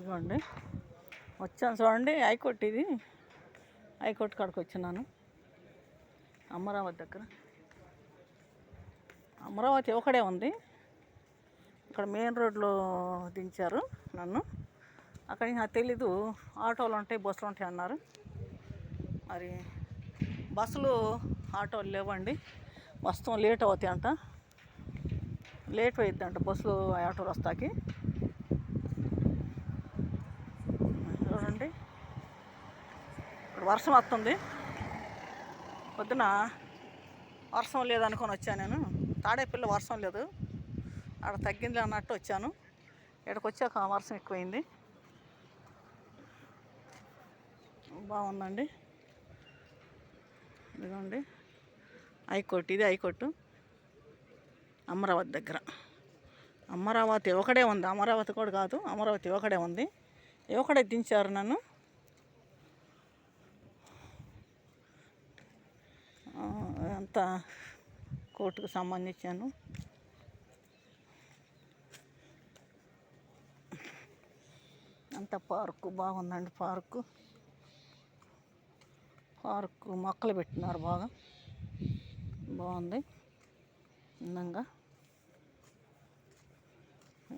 ఇదిగోండి వచ్చాను చూడండి. హైకోర్టు ఇది. హైకోర్టు కాడికి వచ్చినాను. అమరావతి దగ్గర. అమరావతి ఒకడే ఉంది. ఇక్కడ మెయిన్ రోడ్లో దించారు నన్ను. అక్కడికి నాకు తెలీదు. ఆటోలు ఉంటాయి, బస్సులు ఉంటాయి అన్నారు. మరి బస్సులు ఆటోలు లేవండి. వస్తాం లేట్ అవుతాయి అంట. లేట్ అవుతుందంట బస్సులు ఆటోలు వస్తాకి. చూడండి ఇప్పుడు వర్షం వస్తుంది. పొద్దున వర్షం లేదనుకొని వచ్చాను నేను. తాడేపల్లిలో వర్షం లేదు, ఆడ తగ్గింది అన్నట్టు వచ్చాను. ఇక్కడికి వచ్చాక వర్షం ఎక్కువైంది. బాగుందండి. ఇదిగోండి హైకోర్టు. ఇది హైకోర్టు అమరావతి దగ్గర. అమరావతి ఒకడే ఉంది. అమరావతి కూడా కాదు, అమరావతి ఒకడే ఉంది. ఒకడే దించారు నన్ను. అంతా కోర్టుకు సంబంధించాను. అంత పార్కు బాగుందండి. పార్కు మొక్కలు పెట్టినారు, బాగా బాగుంది అందంగా.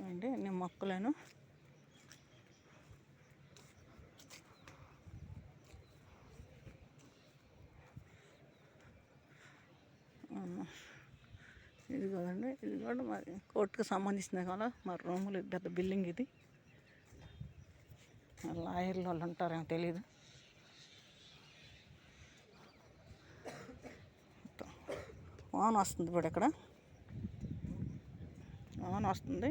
అండి నేను మొక్కలను ఇది కదండి. ఇది కూడా మరి కోర్టుకు సంబంధించింది కదా. మరి రూములు పెద్ద బిల్డింగ్ ఇది. లాయర్లు వాళ్ళు ఉంటారేమో తెలీదు. వాన వస్తుంది ఇప్పుడు. ఇక్కడ వాన వస్తుంది.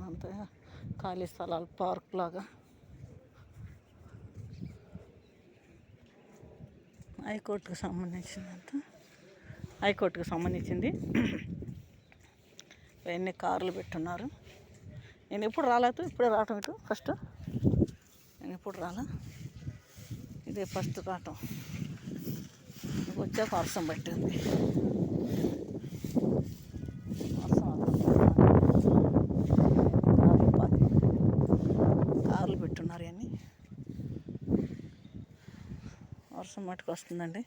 అంతా ఖాళీ స్థలాలు, పార్క్ లాగా. హైకోర్టుకు సంబంధించిందంతా. హైకోర్టుకు సంబంధించింది. ఇవన్నీ కార్లు పెట్టున్నారు. నేను ఎప్పుడు రాలేదు, ఇప్పుడే రావటం. ఇటు ఫస్ట్ నేను ఎప్పుడు రాలా, ఇదే ఫస్ట్ రావటం. వచ్చాక వర్షం పట్టింది. కార్లు పెట్టున్నారు. అని వర్షం మట్టుకు వస్తుందండి.